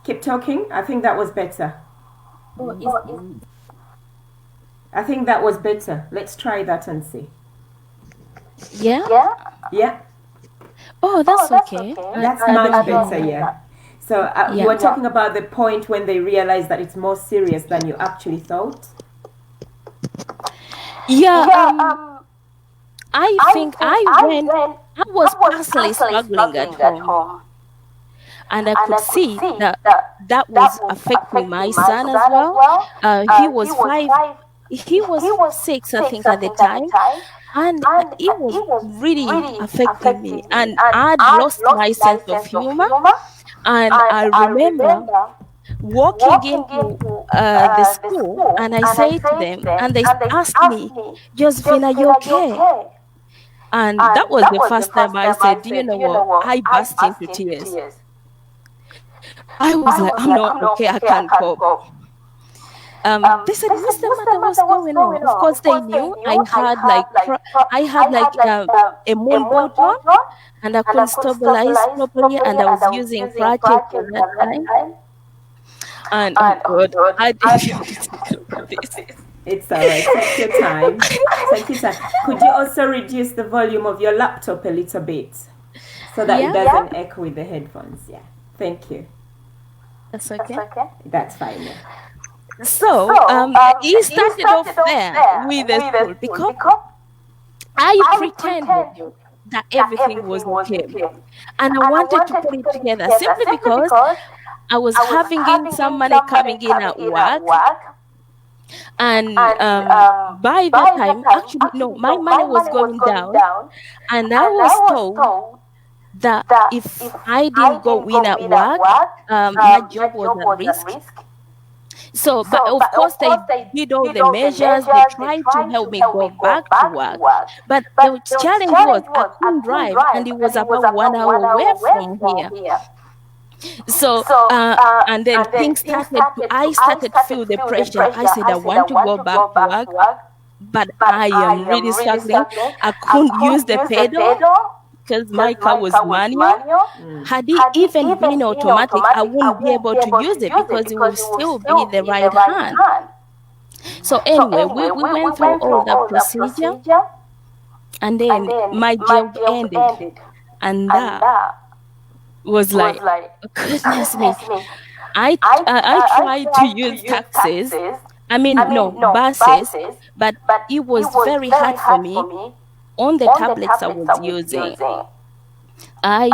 Keep talking. I think that was better. I think that was better. Let's try that and see. Yeah? Yeah, Oh, that's okay. that's I much don't better. know. Yeah. So you Yeah. were talking about the point when they realize that it's more serious than you actually thought. Yeah, I think I was personally struggling at home, and I could see that that was affecting my son as well. He was 5, he was 6, I think, at the time, and it was really affecting me. And I'd lost my sense of humor, and I remember walking into the school, and I say to them, and they asked me, "Josephine, are you okay?" And that was the first time I said, "Do you know what?" I burst into tears. I was like, "I'm not okay. I can't cope." They said, "What's the matter? What's going on?" Of course, they knew I had a mole problem, and I couldn't stabilize properly, and I was using crutches for that time. And oh God, I didn't this. It's all right. Take your time. Take your time. Could you also reduce the volume of your laptop a little bit so that it doesn't echo with the headphones? Yeah. Thank you. That's okay. That's fine. Yeah. So he started off there with the school because I pretended that everything was okay, and I wanted to put it together simply because I was having in some money coming in at work. And by that time, actually, no, my money was going down, and I was told that if I didn't go in at work, my job was at risk. So, but of course, they did all the measures. They tried to help me go back to work. But the challenge was I couldn't drive, and it was about 1 hour away from here. So, and then I started to feel the pressure. I said, I want to go back to work, but I am really struggling. I couldn't use the pedal because my car was manual. Had it even been automatic, I wouldn't be able to use it because it would still be the right hand. So anyway, we went through all that procedure, and then my job ended, and that was like, goodness me. I tried to use taxis. I mean, no, buses, but it was very hard for me on the tablets I was using. I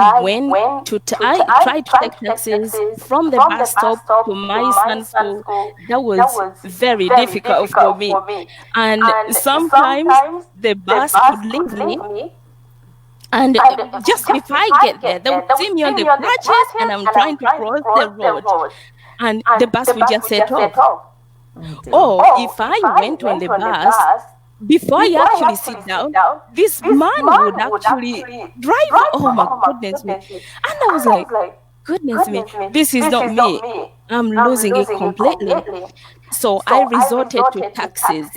tried to take taxis from the bus stop to my son's school. That was very difficult for me. And sometimes the bus would leave me. And just before I get there, they would see me on the crutches, and I'm trying to cross the road. And the bus would just set off. Or if I went on the bus, before I actually sit down, this man would actually drive. Oh my goodness me. And I was like, goodness me, this is not me. I'm losing it completely. So I resorted to taxis.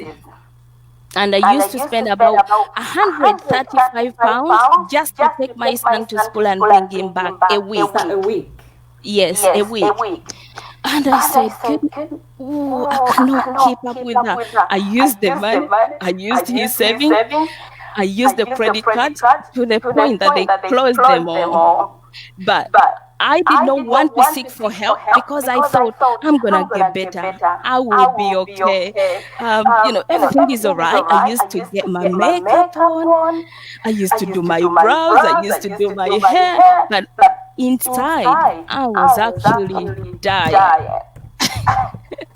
And I used to spend about £135 just to take my son to school and bring him back a week. Yes, a week. And I said, I cannot keep up with that. I used the money, I used his savings, I used the credit card to the point that they closed them all. But I did not want to seek for help because I thought I'm gonna get better. I will be okay. Everything is alright. I used to get my makeup on. I used to do my brows. I used to do my hair. But inside, I was actually dying.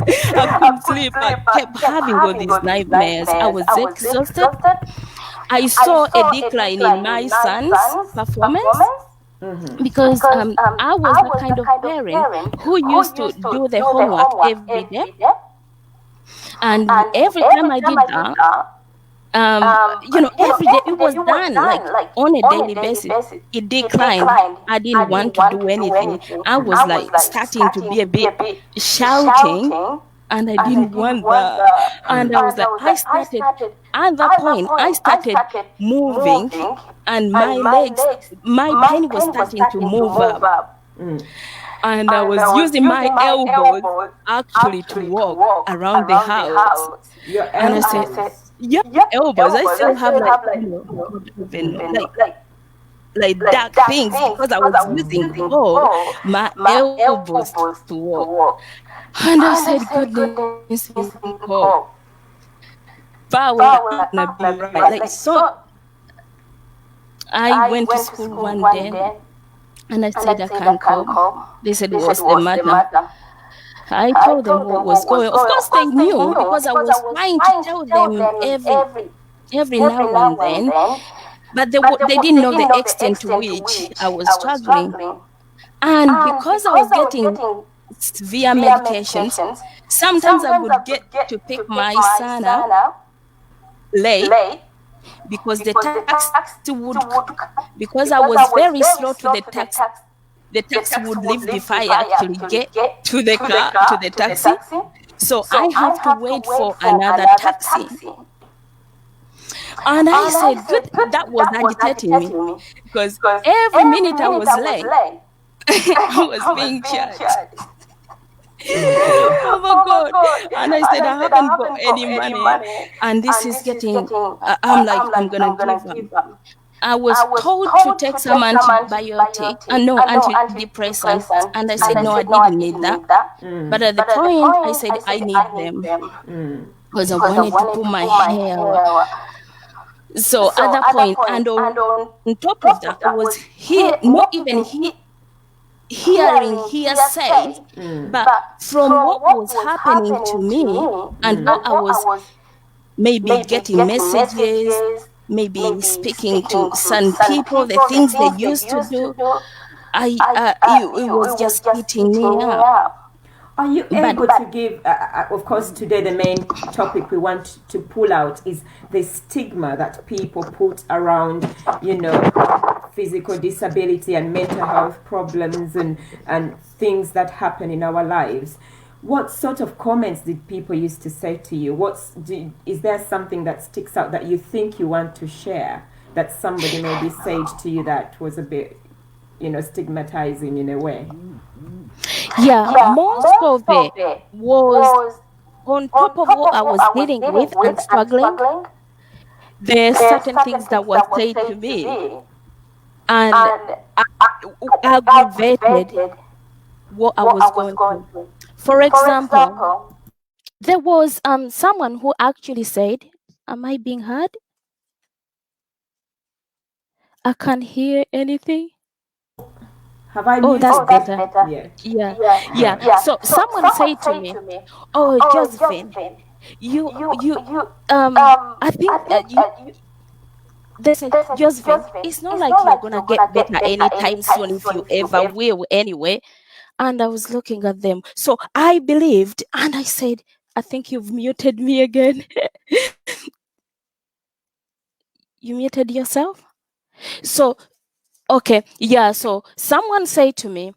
I couldn't sleep. I kept having all these nightmares. I was exhausted. I saw a decline in my son's performance. Mm-hmm. Because I was the kind of parent who used to do the homework every day. And every time I did that, every day it was done, like on a daily basis. It declined. I didn't want to do anything. I was like starting to be a bit shouting and I didn't want that. And I was like, at that point, I started moving, and my legs, my penny was starting to move up. And I was using my elbows actually to walk around the house. And I said, yeah, elbows. I still have like, like dark things because I was using my elbows to walk. And I said, goodness, power gonna be right. Like, so I went to school one day and I said I can't come. They said, what's the matter? I told them what was going on. Of course they knew because I was trying to tell them every now and then, but they didn't know the extent to which I was struggling. And because I was getting severe medications, sometimes I would get to pick my son up late because the taxi would, because I was very slow to the taxi would leave before I actually get to the car, to the taxi. So I have to wait for another taxi. And I said, good, that was agitating me because every minute I was late, I was being charged. Oh my God. And I said, I haven't got any money. And this is getting, I'm like, I'm going to give up. I was told to take some antibiotic, antidepressants, and I said, no, I didn't need that. But at the point, I said, I need them because I wanted to put my hair. So at that point, and on top of that, I was not even hearing hearsay, but from what was happening to me and what I was maybe getting messages, maybe speaking to some people, the things they used to do, it was just eating me up. Are you able to give, of course, today the main topic we want to pull out is the stigma that people put around, physical disability and mental health problems and things that happen in our lives. What sort of comments did people used to say to you? Is there something that sticks out that you think you want to share that somebody maybe said to you that was a bit, stigmatizing in a way? Yeah, most of it was on top of what I was dealing with and struggling. There are certain things that were said to me and aggravated what I was going through. For example, there was someone who actually said, am I being heard? I can't hear anything. Have I muted? That's better. Yeah. So someone said to me, oh, Josephine, I think that they said, Josephine, it's not like you're gonna get better anytime soon if you ever will anyway. And I was looking at them. So I believed and I said, I think you've muted me again. You muted yourself? So, okay. Yeah. So someone said to me,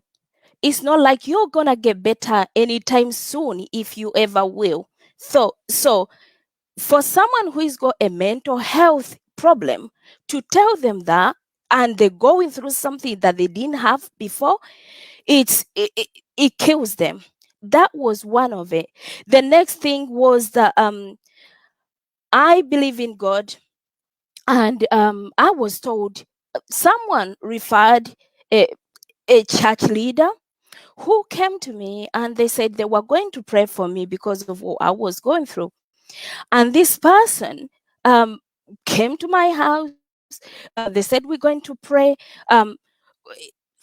it's not like you're gonna get better anytime soon if you ever will. So for someone who's got a mental health problem to tell them that and they're going through something that they didn't have before, it kills them. That was one of it. The next thing was that I believe in God, and I was told someone referred a church leader who came to me and they said they were going to pray for me because of what I was going through. And this person came to my house. They said, we're going to pray.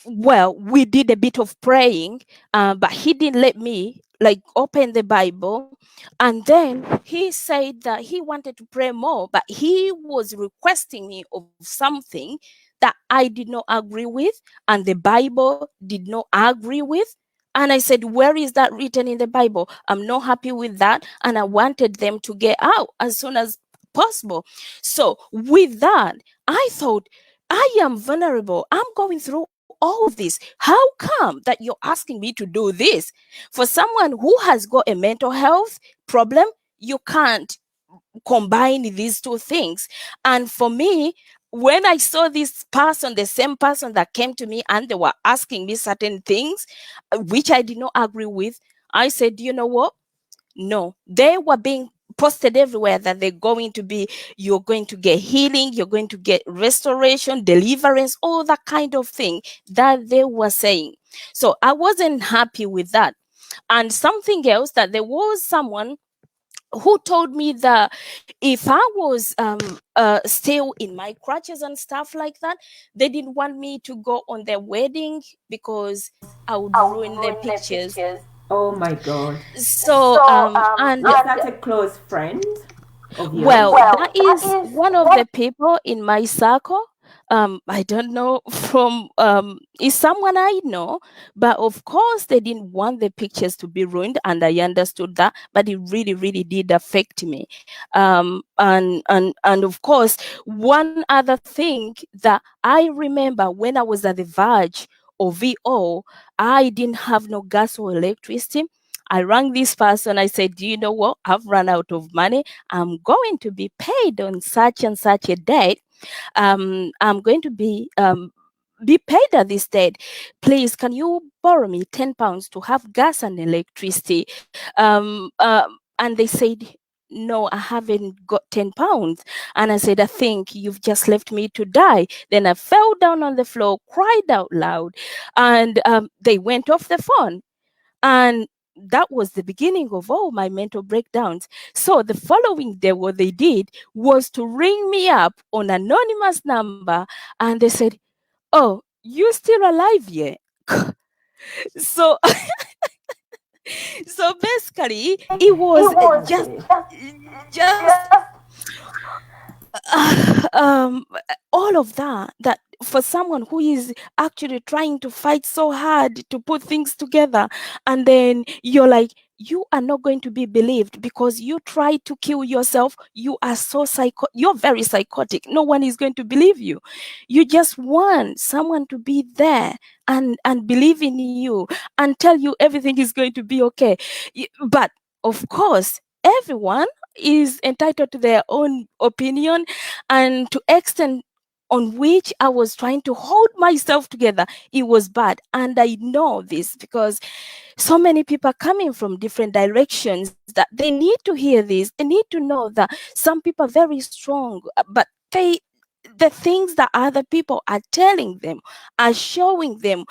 Well, we did a bit of praying, but he didn't let me open the Bible. And then he said that he wanted to pray more, but he was requesting me of something that I did not agree with, and the Bible did not agree with. And I said, where is that written in the Bible? I'm not happy with that. And I wanted them to get out as soon as possible. So with that, I thought, I am vulnerable. I'm going through all this. How come that you're asking me to do this? For someone who has got a mental health problem, you can't combine these two things. And for me, when I saw this person, the same person that came to me and they were asking me certain things, which I did not agree with, I said, you know what? No, they were being posted everywhere that you're going to get healing, you're going to get restoration, deliverance, all that kind of thing that they were saying. So I wasn't happy with that. And something else, that there was someone who told me that if I was still in my crutches and stuff like that, they didn't want me to go on their wedding because I would ruin their pictures. Oh my God. So and Was that a close friend of yours? well, that is one of the people in my circle. I don't know from is someone I know, but of course they didn't want the pictures to be ruined, and I understood that, but it really, really did affect me. And of course, one other thing that I remember when I was at the verge of it all, I didn't have no gas or electricity. I rang this person. I said, do you know what? I've run out of money. I'm going to be paid on such and such a date. I'm going to be paid at this date. Please, can you borrow me £10 to have gas and electricity? And they said, no, I haven't got £10. And I said, I think you've just left me to die. Then I fell down on the floor, cried out loud, and they went off the phone. And that was the beginning of all my mental breakdowns. So the following day, what they did was to ring me up on anonymous number, and they said, "Oh, you still alive yet?" So, so basically, it was just um all of that for someone who is actually trying to fight so hard to put things together, and then you're like, you are not going to be believed because you tried to kill yourself. You are you're very psychotic. No one is going to believe you. You just want someone to be there and believe in you and tell you everything is going to be okay. But of course, everyone is entitled to their own opinion, and to extent on which I was trying to hold myself together, it was bad. And I know this because so many people are coming from different directions that they need to hear this. They need to know that some people are very strong, but the things that other people are telling them, are showing them,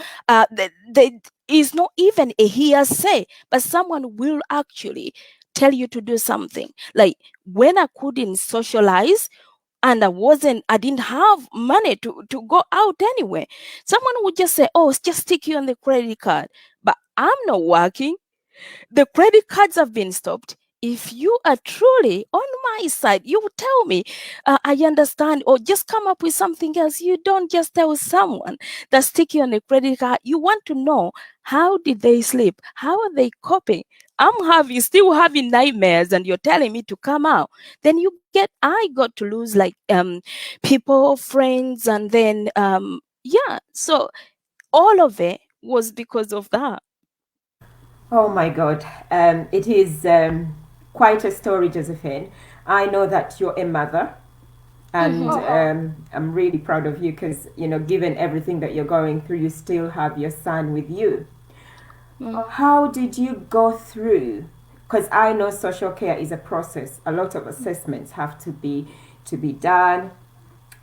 is not even a hearsay, but someone will actually tell you to do something. Like when I couldn't socialize and I didn't have money to go out anywhere, someone would just say, oh, just stick you on the credit card. But I'm not working. The credit cards have been stopped. If you are truly on my side, you would tell me, I understand, or just come up with something else. You don't just tell someone that's sticky on a credit card. You want to know, how did they sleep? How are they coping? Still having nightmares, and you're telling me to come out. Then I got to lose like people, friends, and then so all of it was because of that. Oh my God. It is quite a story, Josephine. I know that you're a mother, and I'm really proud of you because, given everything that you're going through, you still have your son with you. How did you go through? Because I know social care is a process. A lot of assessments have to be done,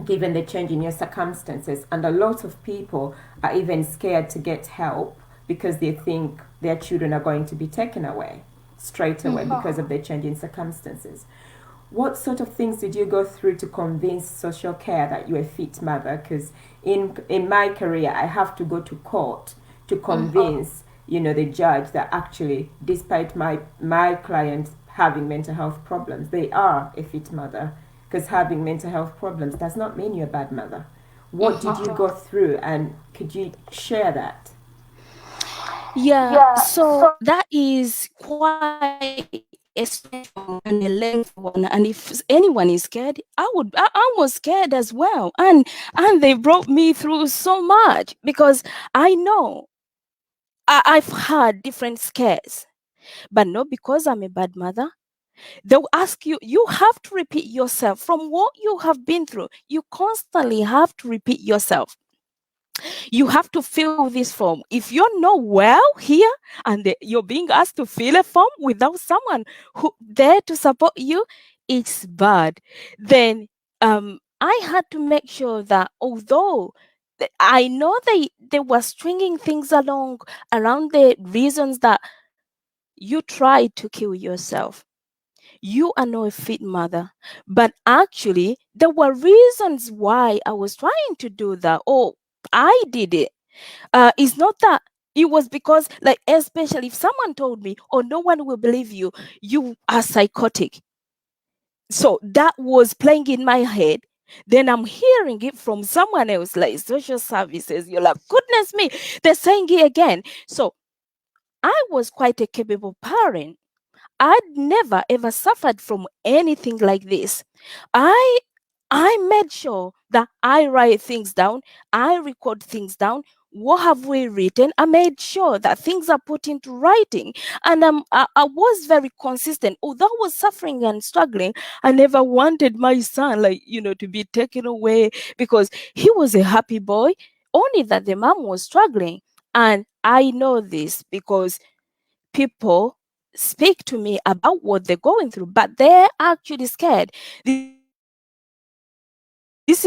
given the change in your circumstances, and a lot of people are even scared to get help because they think their children are going to be taken away straight away because of the change in circumstances. What sort of things did you go through to convince social care that you're a fit mother? Because in my career, I have to go to court to convince the judge that actually, despite my client having mental health problems, they are a fit mother. Because having mental health problems does not mean you're a bad mother. What did you go through, and could you share that? Yeah, so that is quite a straight one and a length one. And if anyone is scared, I was scared as well. And they brought me through so much because I know I've had different scares, but not because I'm a bad mother. They'll ask you, you have to repeat yourself from what you have been through. You constantly have to repeat yourself. You have to fill this form. If you're not well here and you're being asked to fill a form without someone who there to support you, it's bad. Then I had to make sure that although I know they were stringing things along around the reasons that you tried to kill yourself. You are not a fit mother. But actually, there were reasons why I was trying to do that. Oh, I did it. It's not that it was because, like, especially if someone told me, oh, no one will believe you, you are psychotic. So that was playing in my head. Then I'm hearing it from someone else, like social services. You're like, goodness me, they're saying it again. So I was quite a capable parent. I'd never ever suffered from anything like this. I made sure that I write things down, I record things down. What have we written? I made sure that things are put into writing, and I was very consistent. Although I was suffering and struggling, I never wanted my son, like, to be taken away because he was a happy boy. Only that the mom was struggling, and I know this because people speak to me about what they're going through, but they're actually scared. This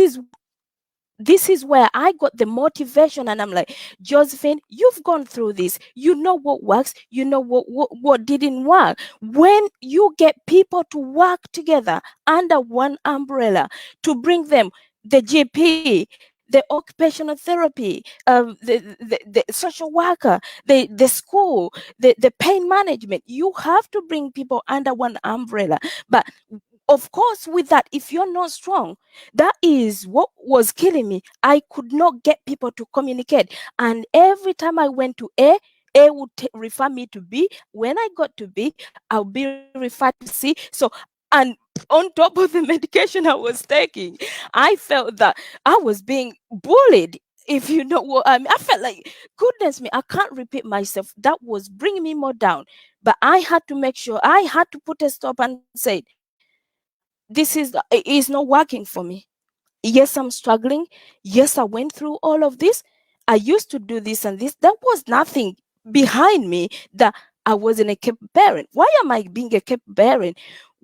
is where I got the motivation, and I'm like, Josephine, you've gone through this. You know what works. You know what didn't work. When you get people to work together under one umbrella to bring them the GP, the occupational therapy, the social worker, the school, the pain management, you have to bring people under one umbrella. But of course, with that, if you're not strong, that is what was killing me. I could not get people to communicate. And every time I went to A would refer me to B. When I got to B, I'll be referred to C. So, and on top of the medication I was taking, I felt that I was being bullied. If you know what I mean, I felt like, goodness me, I can't repeat myself. That was bringing me more down. But I had to make sure, I had to put a stop and say, this is not working for me. Yes, I'm struggling. Yes, I went through all of this. I used to do this and this. There was nothing behind me that I wasn't a capable parent. Why am I being a capable parent?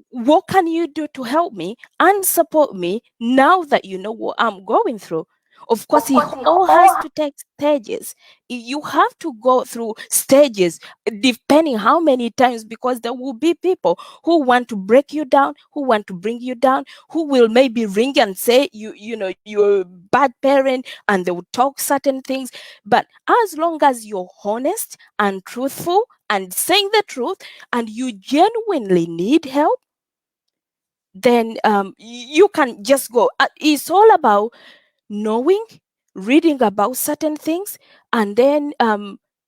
What can you do to help me and support me now that you know what I'm going through? Of course, it all has to take stages. You have to go through stages, depending how many times, because there will be people who want to break you down, who want to bring you down, who will maybe ring and say you're a bad parent, and they will talk certain things. But as long as you're honest and truthful and saying the truth, and you genuinely need help, then you can just go. It's all about knowing, reading about certain things, and then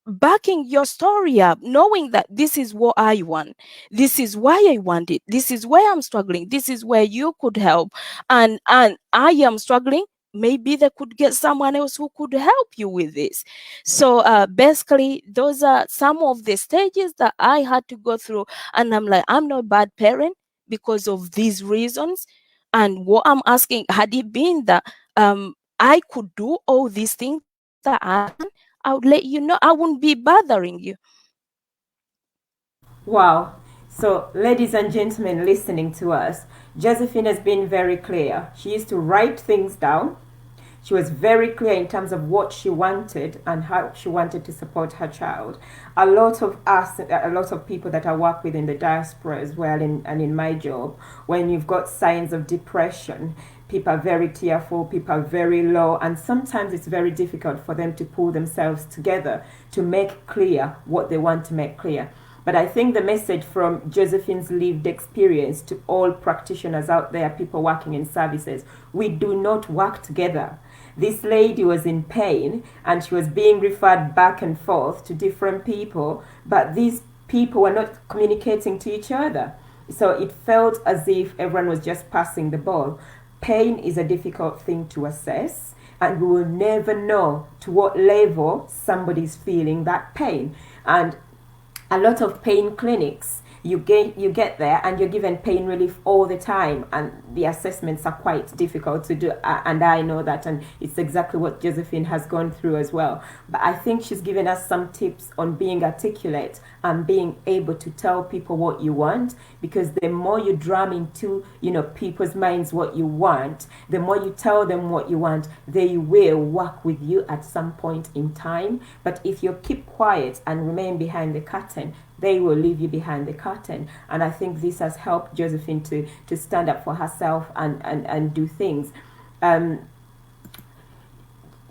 backing your story up, knowing that this is what I want, this is why I want it, this is where I'm struggling, this is where you could help, and I am struggling. Maybe they could get someone else who could help you with this. So basically, those are some of the stages that I had to go through, and I'm like, I'm not a bad parent because of these reasons. And what I'm asking, had it been that I could do all these things that I can, I would let you know. I wouldn't be bothering you. Wow. So, ladies and gentlemen listening to us, Josephine has been very clear. She used to write things down. She was very clear in terms of what she wanted and how she wanted to support her child. A lot of us, a lot of people that I work with in the diaspora as well, and in my job, when you've got signs of depression, people are very tearful, people are very low, and sometimes it's very difficult for them to pull themselves together to make clear what they want to make clear. But I think the message from Josephine's lived experience to all practitioners out there, people working in services, we do not work together. This lady was in pain and she was being referred back and forth to different people, but these people were not communicating to each other. So it felt as if everyone was just passing the ball. Pain is a difficult thing to assess, and we will never know to what level somebody's feeling that pain. And a lot of pain clinics, you get there and you're given pain relief all the time, and the assessments are quite difficult to do, and I know that, and it's exactly what Josephine has gone through as well. But I think she's given us some tips on being articulate and being able to tell people what you want, because the more you drum into people's minds what you want, the more you tell them what you want, they will work with you at some point in time. But if you keep quiet and remain behind the curtain, they will leave you behind the curtain. And I think this has helped Josephine to stand up for herself and do things.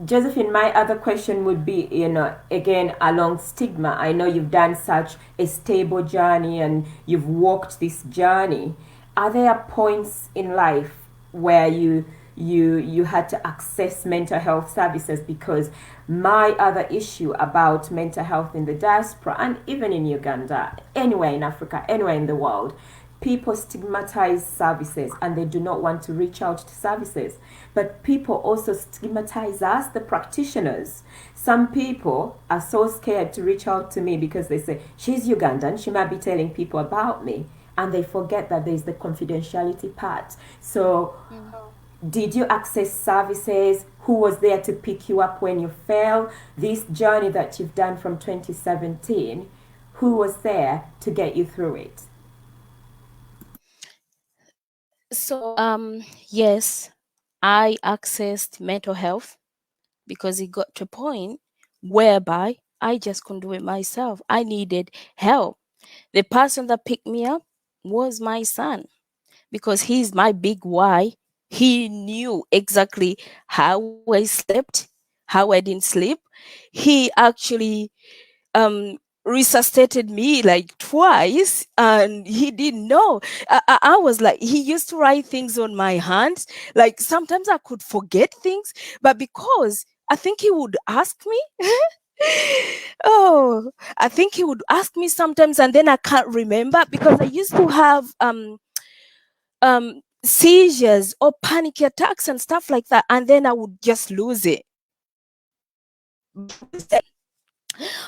Josephine, my other question would be, again, along stigma. I know you've done such a stable journey and you've walked this journey. Are there points in life where you had to access mental health services? Because my other issue about mental health in the diaspora, and even in Uganda, anywhere in Africa, anywhere in the world, people stigmatize services and they do not want to reach out to services. But people also stigmatize us, the practitioners. Some people are so scared to reach out to me because they say, she's Ugandan, she might be telling people about me. And they forget that there's the confidentiality part. So did you access services? Who was there to pick you up when you fell? This journey that you've done from 2017, who was there to get you through it? So, yes, I accessed mental health because it got to a point whereby I just couldn't do it myself. I needed help. The person that picked me up was my son, because he's my big why. He knew exactly how I slept, how I didn't sleep. He actually resuscitated me like twice, and he didn't know. I was like, he used to write things on my hands. Like sometimes I could forget things, but because I think he would ask me. Oh, I think he would ask me sometimes, and then I can't remember because I used to have seizures or panic attacks and stuff like that, and then I would just lose it. But he was there,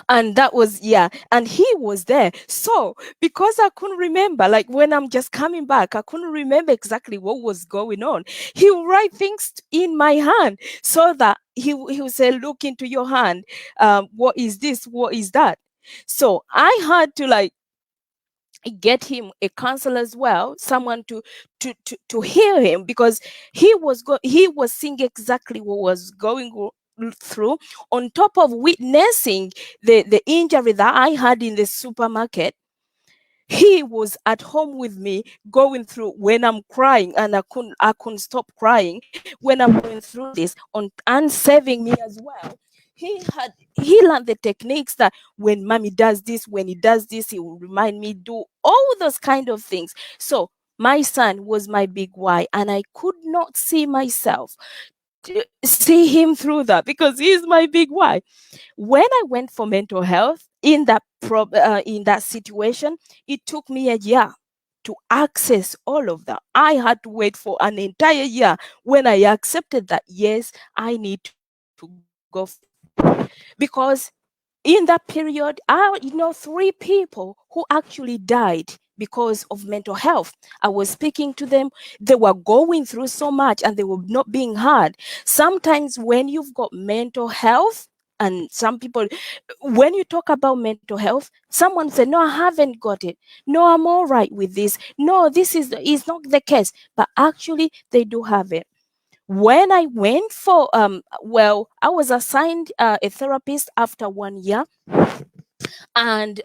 and that was, yeah, and he was there. So because I couldn't remember, like when I'm just coming back, I couldn't remember exactly what was going on. He would write things in my hand so that he would say, look into your hand, what is this, what is that? So I had to like get him a counselor as well, someone to hear him, because he was seeing exactly what was going through, on top of witnessing the injury that I had in the supermarket. He was at home with me going through when I'm crying, and I couldn't stop crying when I'm going through this, and saving me as well. He learned the techniques that when mommy does this, when he does this, he will remind me, do all those kind of things. So my son was my big why, and I could not see myself see him through that, because he's my big why. When I went for mental health in that situation, it took me a year to access all of that. I had to wait for an entire year when I accepted that, yes, I need to go because in that period, I know 3 people who actually died because of mental health. I was speaking to them. They were going through so much and they were not being heard. Sometimes when you've got mental health, and some people, when you talk about mental health, someone said, no, I haven't got it. No, I'm all right with this. No, this is not the case. But actually, they do have it. When I went for I was assigned a therapist after 1 year, and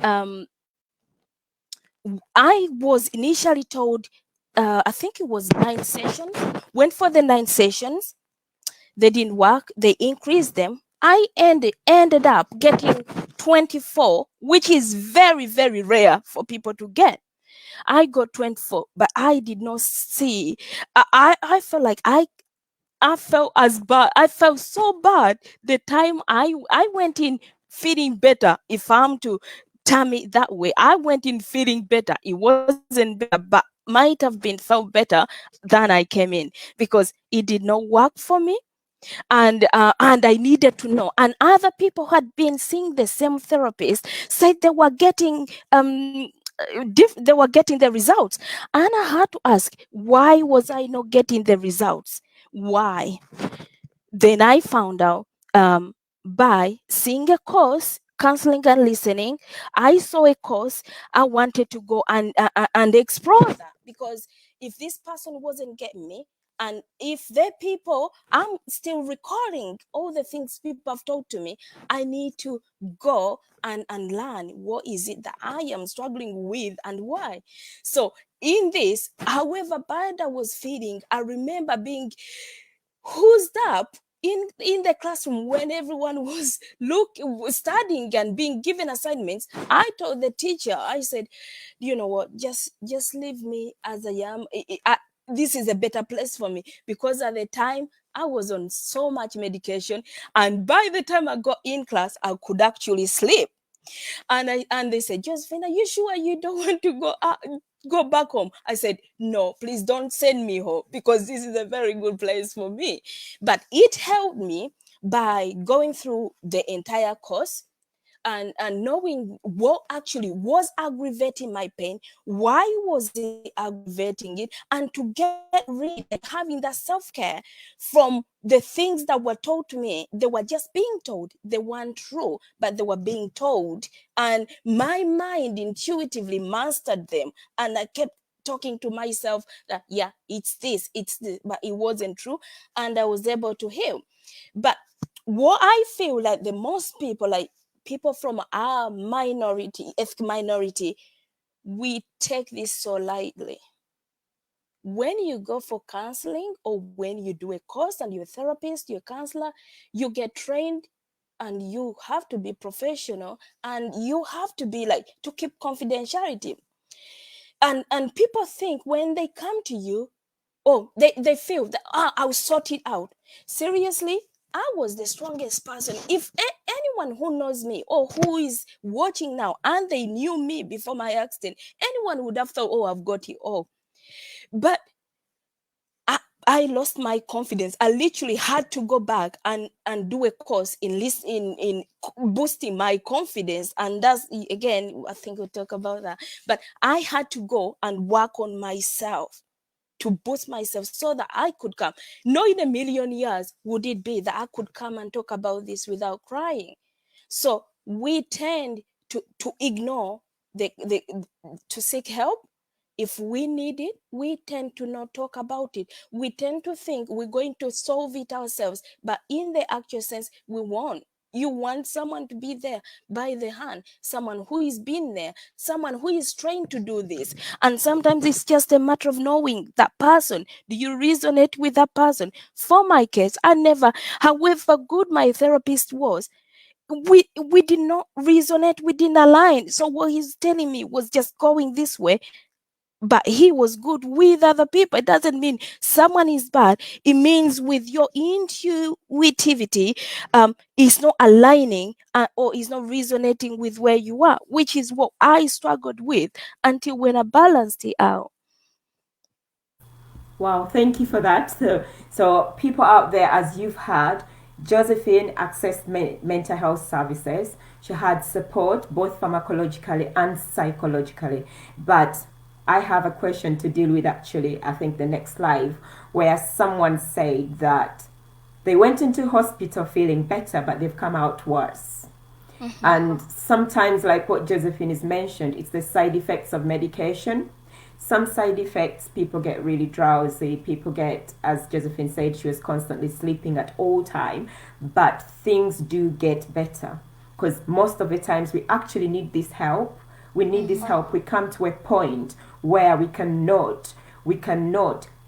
I was initially told, I think it was 9 sessions. Went for the 9 sessions, they didn't work. They increased them. I ended up getting 24, which is very, very rare for people to get. I got 24, but I did not see. I felt like I felt as bad. I felt so bad the time I went in feeling better, if I'm to tummy that way. I went in feeling better. It wasn't better, but might have been felt better than I came in, because it did not work for me. And I needed to know. And other people who had been seeing the same therapist said they were getting they were getting the results. And I had to ask, why was I not getting the results? Why? Then I found out, by seeing a course, counseling and listening. I saw a course. I wanted to go and explore that, because if this person wasn't getting me, and if the people, I'm still recording all the things people have told to me, I need to go and learn what is it that I am struggling with and why. So in this, however bad I was feeling, I remember being who's up in the classroom when everyone was studying and being given assignments. I told the teacher, I said, you know what, just leave me as I am. This is a better place for me, because at the time I was on so much medication, and by the time I got in class, I could actually sleep. And they said, Josephine, are you sure you don't want to go back home? I said, no, please don't send me home, because this is a very good place for me. But it helped me by going through the entire course and knowing what actually was aggravating my pain, why was it aggravating it, and to get rid, like having that self-care from the things that were told to me. They were just being told. They weren't true, but they were being told, and my mind intuitively mastered them, and I kept talking to myself that, yeah, it's this, but it wasn't true, and I was able to heal. But what I feel like the most people, like people from our minority, ethnic minority, we take this so lightly. When you go for counseling, or when you do a course and you're a therapist, you're a counselor, you get trained, and you have to be professional, and you have to be like, to keep confidentiality. And people think when they come to you, oh, they feel that, I'll sort it out. Seriously, I was the strongest person. If anyone who knows me, or who is watching now, and they knew me before my accident, anyone would have thought, oh, I've got it all. But I lost my confidence. I literally had to go back and do a course in boosting my confidence. And that's, again, I think we'll talk about that. But I had to go and work on myself, to boost myself, so that I could come. Not in a million years would it be that I could come and talk about this without crying. So we tend to ignore to seek help. If we need it, we tend to not talk about it. We tend to think we're going to solve it ourselves, but in the actual sense, we won't. You want someone to be there by the hand, someone who is been there, someone who is trained to do this. And sometimes it's just a matter of knowing that person. Do you resonate with that person? For my case, I never, however good my therapist was, we did not resonate, we didn't align. So what he's telling me was just going this way, but he was good with other people. It doesn't mean someone is bad. It means with your intuitivity, is not aligning, or is not resonating with where you are, which is what I struggled with until when I balanced it out. Wow, thank you for that. So people out there, as you've heard, Josephine accessed mental health services. She had support both pharmacologically and psychologically. But I have a question to deal with, actually, I think the next live, where someone said that they went into hospital feeling better, but they've come out worse. Mm-hmm. And sometimes, like what Josephine has mentioned, it's the side effects of medication. Some side effects, people get really drowsy, people get, as Josephine said, she was constantly sleeping at all time, but things do get better, because most of the times we actually need this help. We need this help. We come to a point where we cannot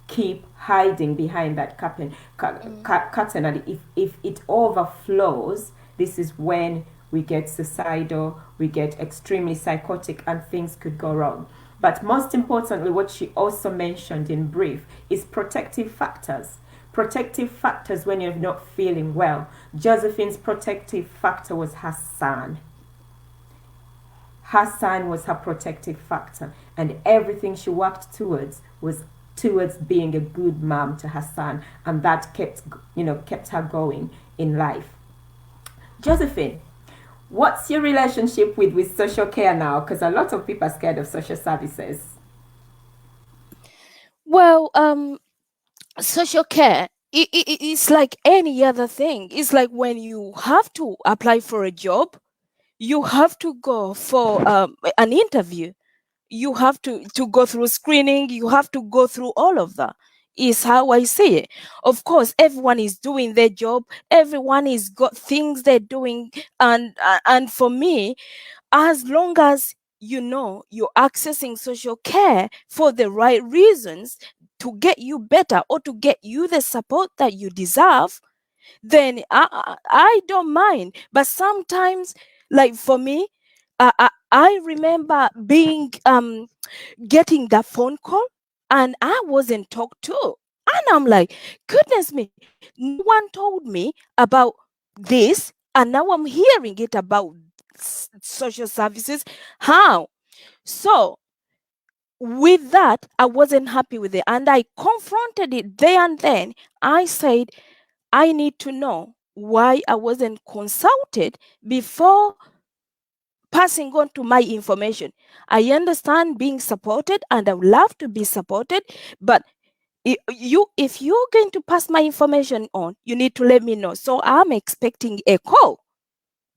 keep hiding behind that curtain, and if it overflows, this is when we get suicidal, we get extremely psychotic, and things could go wrong. But most importantly, what she also mentioned in brief is protective factors. Protective factors when you're not feeling well. Josephine's protective factor was her son. Hassan was her protective factor, and everything she worked towards was towards being a good mom to Hassan, and that kept her going in life. Josephine, what's your relationship with social care now? Because a lot of people are scared of social services. Well, social care, it's like any other thing. It's like when you have to apply for a job, you have to go for an interview, you have to go through screening, you have to go through all of that, is how I see it. Of course, everyone is doing their job, everyone is got things they're doing, and for me, as long as you're accessing social care for the right reasons, to get you better or to get you the support that you deserve, then I don't mind. But sometimes, like for me, I remember being getting that phone call and I wasn't talked to, and I'm like, goodness me, no one told me about this, and now I'm hearing it about social services. How? So with that, I wasn't happy with it, and I confronted it there and then. I said, I need to know why I wasn't consulted before passing on to my information. I understand being supported and I would love to be supported, but if you're going to pass my information on, you need to let me know. So I'm expecting a call.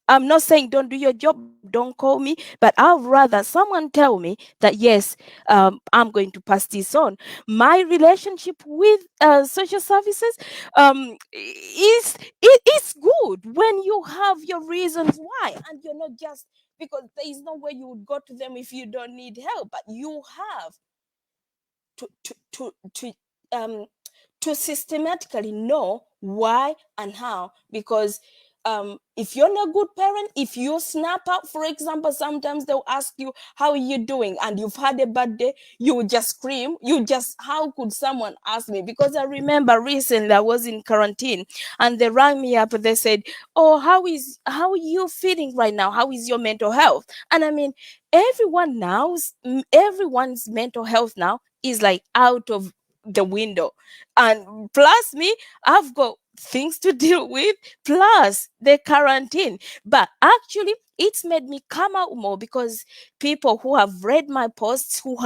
I'm not saying don't do your job, don't call me, but I'd rather someone tell me that yes, I'm going to pass this on. My relationship with social services is good when you have your reasons why, and you're not just because there is no way you would go to them if you don't need help, but you have to to to to um to systematically know why and how, because if you're not a good parent, if you snap out, for example, sometimes they'll ask you, how are you doing, and you've had a bad day, you would just scream, how could someone ask me? Because I remember recently I was in quarantine and they rang me up, they said, oh, how are you feeling right now, how is your mental health? And I mean, everyone's mental health now is like out of the window, and plus me, I've got things to deal with, plus the quarantine. But actually it's made me come out more, because people who have read my posts, who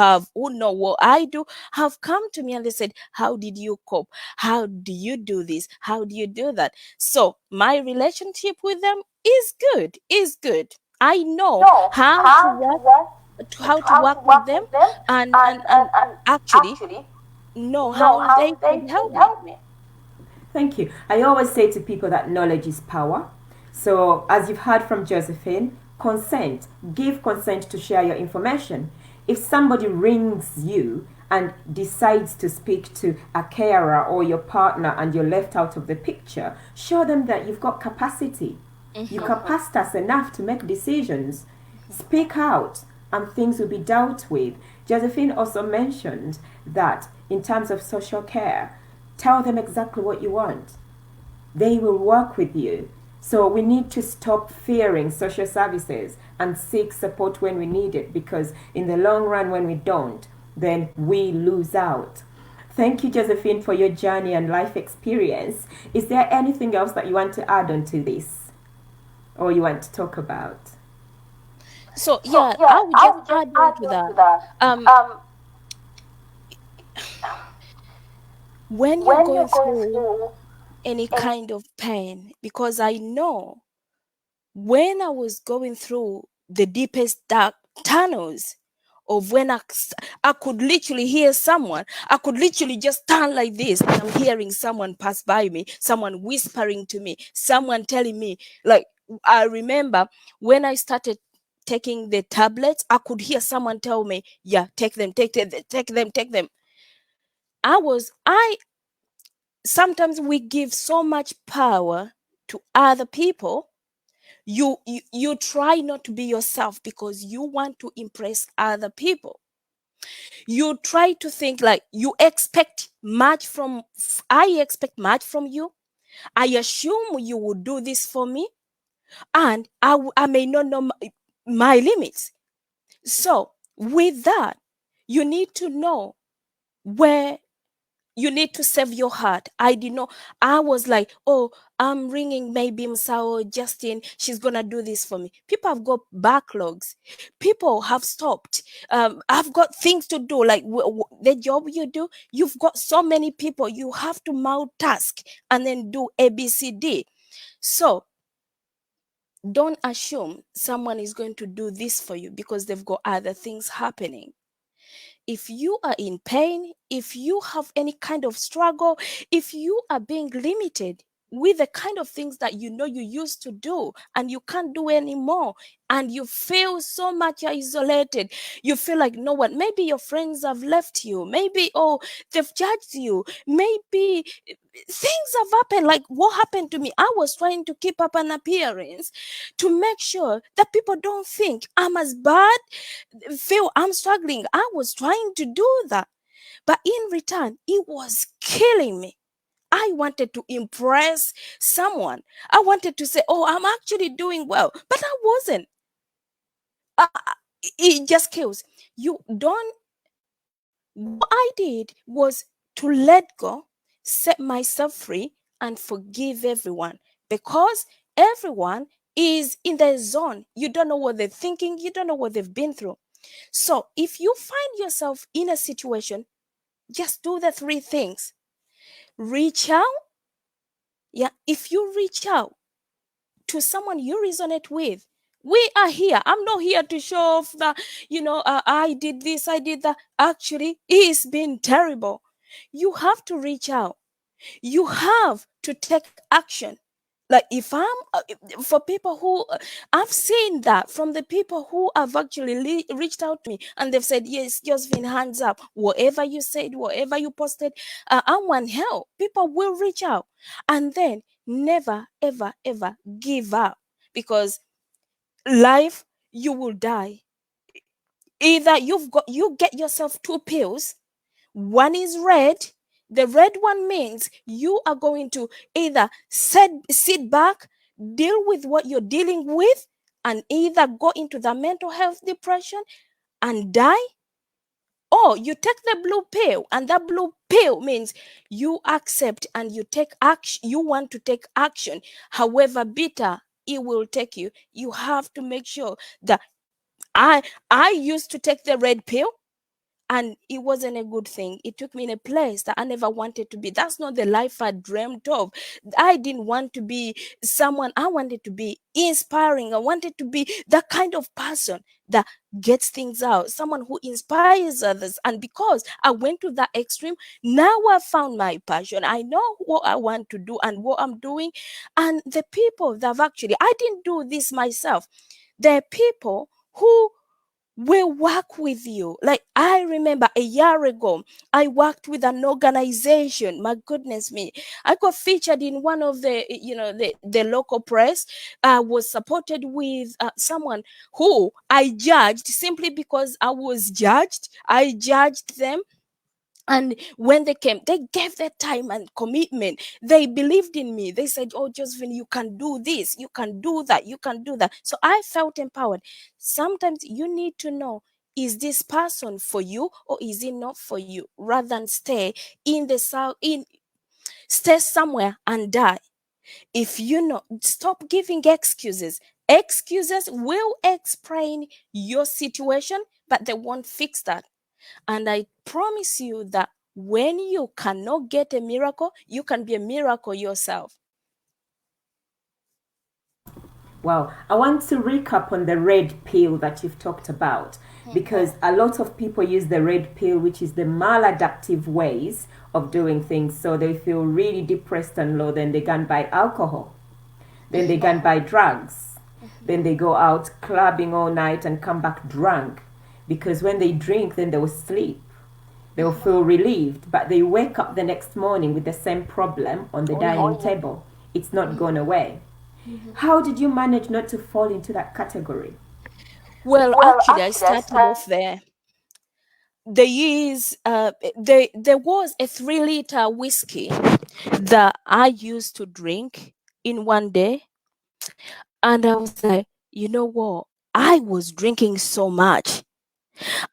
know what I do, have come to me and they said, how did you cope, how do you do this, how do you do that? So my relationship with them is good. I know know how to how to work work how to how to work with work them, with them, and and actually actually know know how how they they could could help me. help me. Thank you. I always say to people that knowledge is power. So, as you've heard from Josephine, consent. Give consent to share your information. If somebody rings you and decides to speak to a carer or your partner and you're left out of the picture, show them that you've got capacity. You Mm-hmm. capacitous enough to make decisions. Speak out and things will be dealt with. Josephine also mentioned that in terms of social care, tell them exactly what you want. They will work with you. So we need to stop fearing social services and seek support when we need it, because in the long run, when we don't, then we lose out. Thank you, Josephine, for your journey and life experience. Is there anything else that you want to add on to this or you want to talk about? So So yeah, I yeah, would I just would just add on add to on that. to that. Um, Um, when you're when going you're going through through any any kind of pain, because I know when I was going through the deepest dark tunnels of when I could literally hear someone, I could literally just stand like this and I'm hearing someone pass by me, someone whispering to me, someone telling me, like, I remember when I started taking the tablets, I could hear someone tell me, yeah, take them, take them. I sometimes we give so much power to other people. You try not to be yourself because you want to impress other people. You try to think like you expect much from I expect much from you. I assume you will do this for me, and I may not know my limits. So with that, you need to know where you need to save your heart. I did not. I was like, oh, I'm ringing maybe Musawo Justine. She's gonna do this for me. People have got backlogs. People have stopped. I've got things to do. Like the job you do, you've got so many people. You have to multitask and then do ABCD. So don't assume someone is going to do this for you because they've got other things happening. If you are in pain, if you have any kind of struggle, if you are being limited with the kind of things that you know you used to do and you can't do anymore, and you feel so much isolated, you feel like no one, maybe your friends have left you, maybe, oh, they've judged you, maybe things have happened. Like what happened to me, I was trying to keep up an appearance to make sure that people don't think I'm as bad, feel I'm struggling. I was trying to do that, but in return it was killing me. I wanted to impress someone. I wanted to say, oh, I'm actually doing well, but I wasn't. It just kills you. Don't. What I did was to let go, set myself free, and forgive everyone, because everyone is in their zone. You don't know what they're thinking, you don't know what they've been through. So if you find yourself in a situation, just do the three things. Reach out. Yeah, if you reach out to someone you resonate with, we are here. I'm not here to show off that, I did this, I did that. Actually, it's been terrible. You have to reach out. You have to take action. Like if I'm for people who I've seen that from the people who have actually reached out to me and they've said, yes, Josephine, hands up, whatever you said, whatever you posted, I want help. People will reach out. And then never ever ever give up, because life, you will die. Either you get yourself two pills. One is red. The red one means you are going to either sit back, deal with what you're dealing with, and either go into the mental health depression and die, or you take the blue pill. And that blue pill means you accept and you take action. You want to take action, however bitter it will take you. You have to make sure that I used to take the red pill, and it wasn't a good thing. It took me in a place that I never wanted to be. That's not the life I dreamt of. I didn't want to be someone. I wanted to be inspiring. I wanted to be that kind of person that gets things out, someone who inspires others. And because I went to that extreme, now I found my passion. I know what I want to do and what I'm doing. And the people that have actually, I didn't do this myself. There are people who will work with you. Like I remember a year ago, I worked with an organization. My goodness me, I got featured in one of the local press. I was supported with someone who I judged simply because I was judged. I judged them. And when they came, they gave their time and commitment. They believed in me. They said, oh, Josephine, you can do this, you can do that, you can do that. So I felt empowered. Sometimes you need to know, is this person for you or is it not for you? Rather than stay in the south, stay somewhere and die. If you know, stop giving excuses. Excuses will explain your situation, but they won't fix that. And I promise you that when you cannot get a miracle, you can be a miracle yourself. Wow. I want to recap on the red pill that you've talked about, because a lot of people use the red pill, which is the maladaptive ways of doing things. So they feel really depressed and low, then they go and buy alcohol, then they go and buy drugs, then they go out clubbing all night and come back drunk, because when they drink, then they will sleep. They'll feel relieved, but they wake up the next morning with the same problem on the dining table. It's not gone away. How did you manage not to fall into that category? Well, actually, I started off there. There was a 3-liter whiskey that I used to drink in one day, and I was like, you know what? I was drinking so much.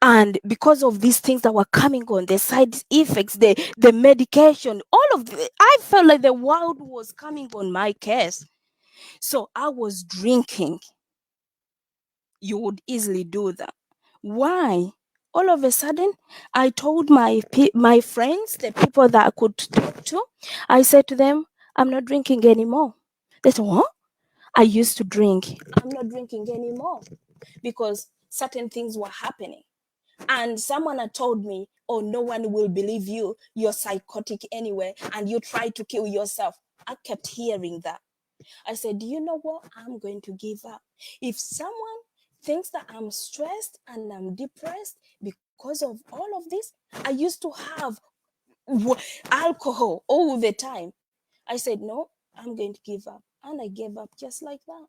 And because of these things that were coming on, the side effects, the medication, all of the, I felt like the world was coming on my case. So I was drinking. You would easily do that. Why? All of a sudden, I told my friends, the people that I could talk to, I said to them, I'm not drinking anymore. They said, what? I used to drink. I'm not drinking anymore because certain things were happening. And someone had told me, oh, no one will believe you. You're psychotic anyway, and you try to kill yourself. I kept hearing that. I said, do you know what? I'm going to give up. If someone thinks that I'm stressed and I'm depressed because of all of this, I used to have alcohol all the time. I said, no, I'm going to give up. And I gave up just like that.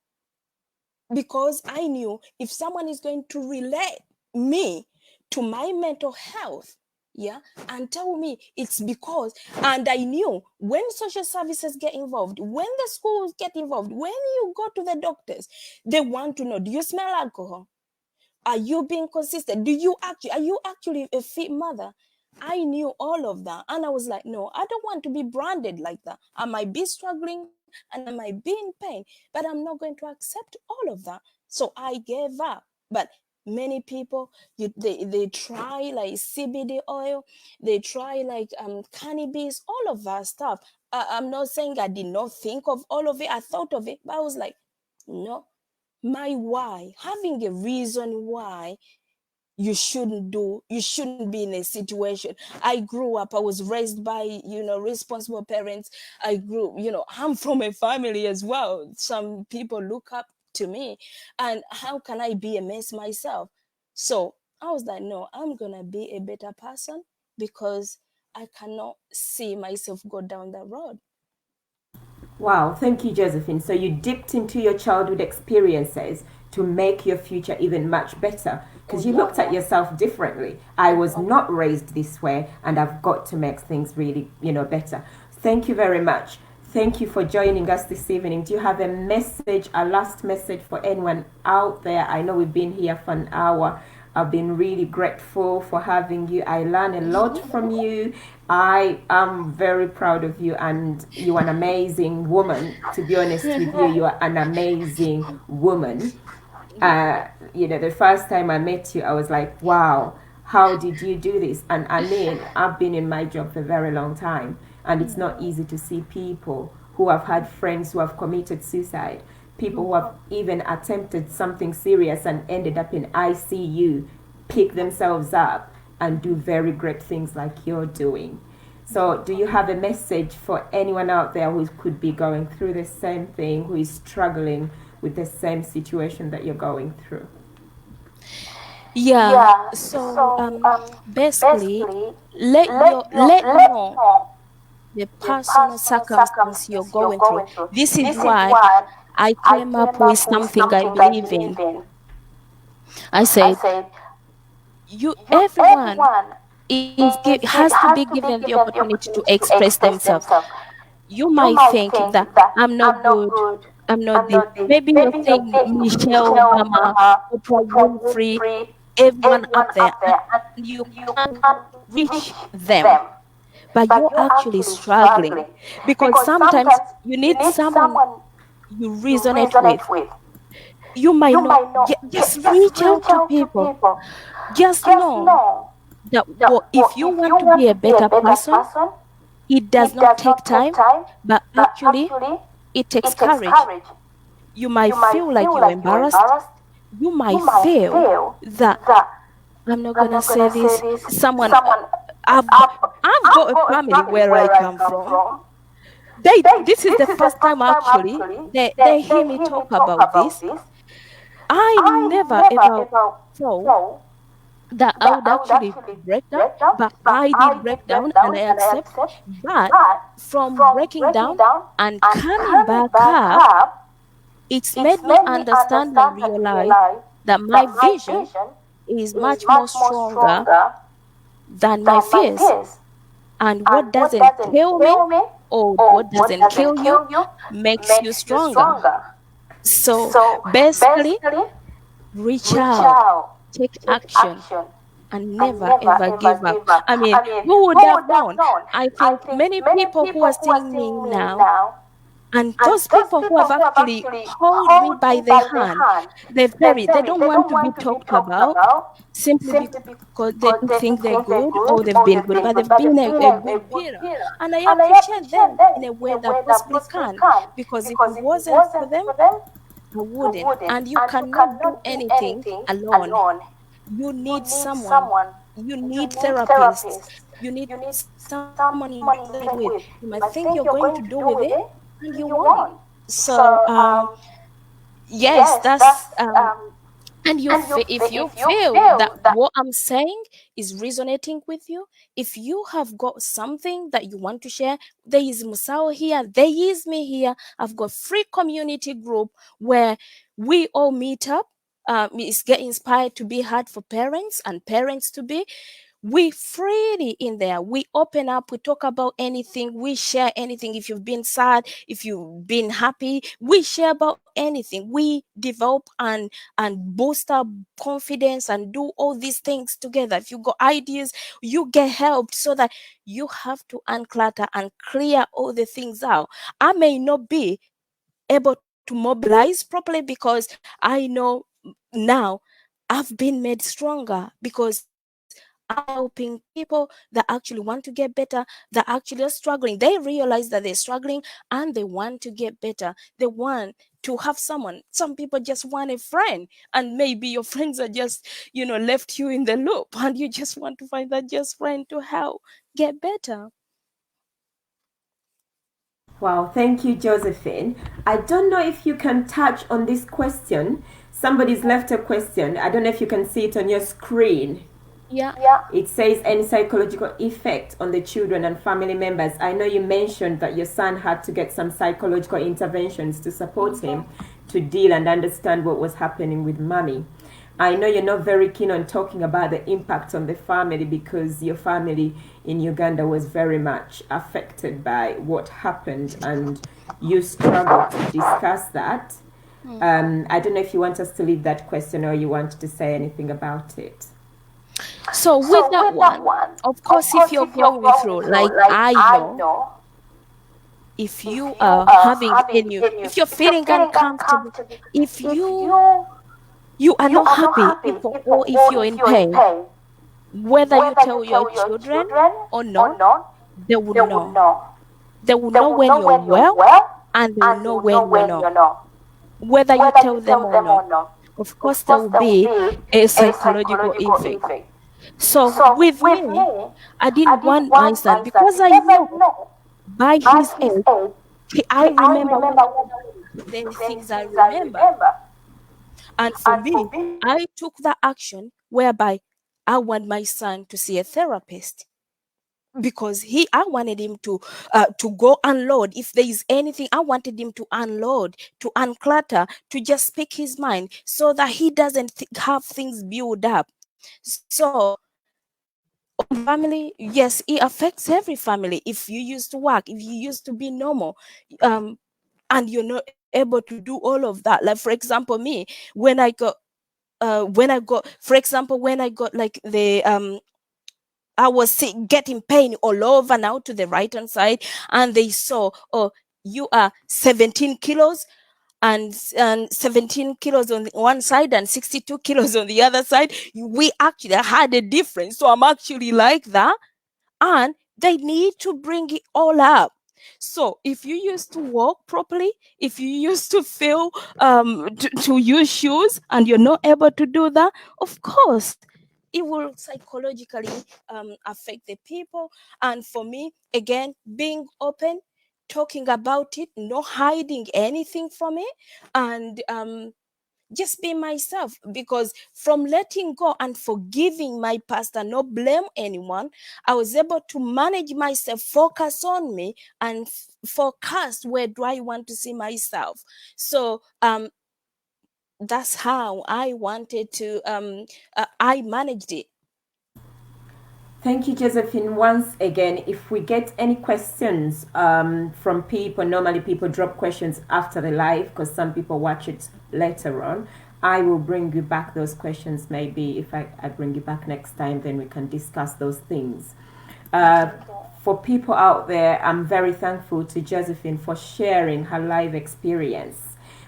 Because I knew if someone is going to relate me to my mental health, yeah, and tell me it's because, and I knew when social services get involved, when the schools get involved, when you go to the doctors, they want to know, do you smell alcohol? Are you being consistent? Are you actually a fit mother? I knew all of that. And I was like, no, I don't want to be branded like that. I might be struggling and I might be in pain, but I'm not going to accept all of that. So I gave up. But many people, they try like CBD oil, they try like cannabis, all of that stuff. I'm not saying I did not think of all of it. I thought of it, but I was like, no. My why, having a reason why you shouldn't be in a situation. I grew up, I was raised by responsible parents. I'm from a family as well. Some people look up to me, and how can I be a mess myself? So I was like, no, I'm gonna be a better person because I cannot see myself go down that road. Wow, thank you, Josephine. So you dipped into your childhood experiences to make your future even much better because you looked at yourself differently. I was not raised this way, and I've got to make things really, better. Thank you very much. Thank you for joining us this evening. Do you have a message, a last message for anyone out there? I know we've been here for an hour. I've been really grateful for having you. I learn a lot from you. I am very proud of you, and you're an amazing woman. To be honest with you, you are an amazing woman. The first time I met you, I was like, wow, how did you do this? And I mean, I've been in my job for a very long time, and it's not easy to see people who have had friends who have committed suicide, people who have even attempted something serious and ended up in ICU, pick themselves up and do very great things like you're doing. So do you have a message for anyone out there who could be going through the same thing, who is struggling with the same situation that you're going through? Yeah. So basically, let know the personal circumstance you're going through. This is why I came up with something I believe in. I said, everyone has to be given the opportunity to express themselves. You might think that I'm not good, I'm not this. Maybe you're saying Michelle Obama, Oprah Winfrey, everyone up there, and you can't reach them. But you're actually struggling because sometimes you need someone you resonate with. You might not just reach out to people. Just know that if you want to be a better person, it does not take time, but actually it takes courage. You might feel like you're embarrassed. You might feel that I'm not gonna say this. I've got a family where I come from. This is the first time actually they hear me talk about this. I never ever thought that I would actually break down, but I did break down and I accept. But from breaking down and coming back up, it's made me understand and realize that my vision is much more stronger than my fears. And what doesn't kill me or what doesn't kill you makes you stronger. So basically, reach out. take action and never ever give up. I mean, who would have known? I think many people who are seeing me now, and those people who have actually hold me by the hand, they don't want to be talked about simply because they don't think they're good or they've been good, but they've been a good peer. And I appreciate them in a way that possibly can, because if it wasn't for them, I wouldn't. And you cannot do anything alone. You need someone. You need therapists. You need someone you can do that with. You might think you're going to do with it, and you won't. So, yes, that's and if you feel that what I'm saying is resonating with you, if you have got something that you want to share, there is Musawo here, there is me here. I've got free community group where we all meet up. It's get inspired to be hard for parents and parents to be. We freely in there, we open up, we talk about anything, we share anything. If you've been sad, if you've been happy, we share about anything. We develop and boost our confidence and do all these things together. If you got ideas, you get helped, so that you have to unclutter and clear all the things out. I may not be able to mobilize properly, because I know now I've been made stronger because I'm helping people that actually want to get better, that actually are struggling. They realize that they're struggling and they want to get better. They want to have someone. Some people just want a friend, and maybe your friends are just, left you in the loop, and you just want to find that just friend to help get better. Wow, thank you, Josephine. I don't know if you can touch on this question. Somebody's left a question. I don't know if you can see it on your screen. Yeah. It says, any psychological effect on the children and family members? I know you mentioned that your son had to get some psychological interventions to support him to deal and understand what was happening with mommy. I know you're not very keen on talking about the impact on the family, because your family in Uganda was very much affected by what happened, and you struggled to discuss that. I don't know if you want us to leave that question, or you want to say anything about it. So with that one, of course, if you're going through, like I know, if you are having any, if you're feeling uncomfortable, if you are not happy, or if you're in pain, whether you tell your children or not, they will know. They will know when you're well, and they will know when you're not. Whether you tell them or not, of course, there will be a psychological effect. So with me, I didn't want my son, because I know by his age, I remember the things I remember. And for me, I took that action whereby I want my son to see a therapist, because I wanted him to go unload. If there is anything, I wanted him to unload, to unclutter, to just speak his mind, so that he doesn't have things build up. So on family, yes, it affects every family. If you used to work, if you used to be normal, and you're not able to do all of that, like for example me, when I got for example, when I got like the I was getting pain all over, now to the right hand side, and they saw, oh, you are 17 kilos, and 17 kilos on one side and 62 kilos on the other side. We actually had a difference. So I'm actually like that, and they need to bring it all up. So if you used to walk properly, if you used to feel to use shoes, and you're not able to do that, of course it will psychologically affect the people. And for me, again, being open, talking about it, not hiding anything from it, and just be myself, because from letting go and forgiving my past and not blame anyone, I was able to manage myself, focus on me, and forecast where do I want to see myself. So that's how I wanted to I managed it. Thank you, Josephine. Once again, if we get any questions normally people drop questions after the live, because some people watch it later on. I will bring you back those questions. Maybe if I bring you back next time, then we can discuss those things. For people out there, I'm very thankful to Josephine for sharing her life experience,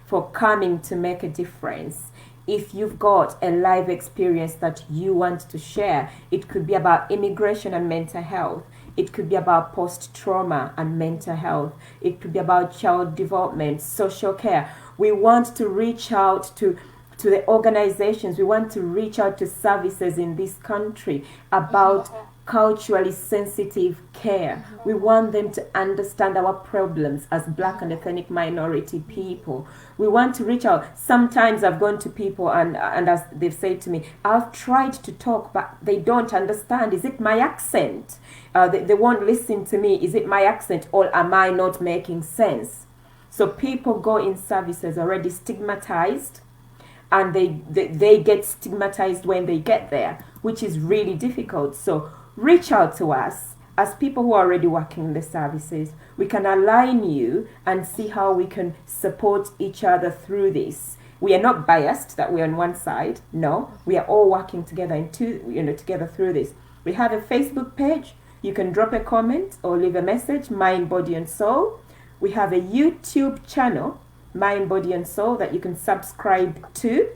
for coming to make a difference. If you've got a life experience that you want to share, it could be about immigration and mental health. It could be about post-trauma and mental health. It could be about child development, social care. We want to reach out to the organizations. We want to reach out to services in this country about culturally sensitive care. We want them to understand our problems as Black and ethnic minority people. We want to reach out. Sometimes I've gone to people and as they've said to me, I've tried to talk, but they don't understand. Is it my accent? They won't listen to me. Is it my accent, or am I not making sense? So people go in services already stigmatized, and they get stigmatized when they get there, which is really difficult. So reach out to us as people who are already working in the services. We can align you and see how we can support each other through this. We are not biased that we're on one side. No, we are all working together together through this. We have a Facebook page. You can drop a comment or leave a message, Mind, Body and Soul. We have a YouTube channel, Mind, Body and Soul, that you can subscribe to,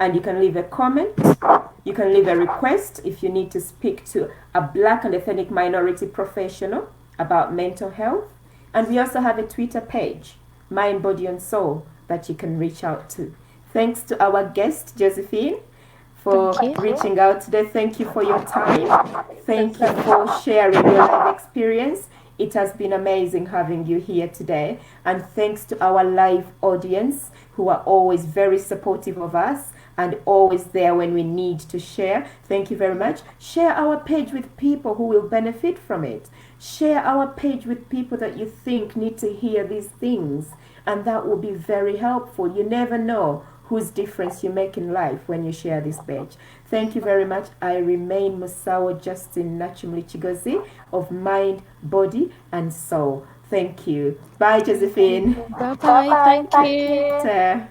and you can leave a comment. You can leave a request if you need to speak to a Black and ethnic minority professional about mental health. And we also have a Twitter page, Mind, Body and Soul, that you can reach out to. Thanks to our guest, Josephine, for reaching out today. Thank you for your time. Thank you for sharing your life experience. It has been amazing having you here today. And thanks to our live audience who are always very supportive of us and always there when we need to share. Thank you very much. Share our page with people who will benefit from it. Share our page with people that you think need to hear these things, and that will be very helpful. You never know whose difference you make in life when you share this page. Thank you very much. I remain Musawo Justine Nakimuli Kigozi of Mind, Body and Soul. Thank you. Bye, Josephine. Bye-bye. Thank you.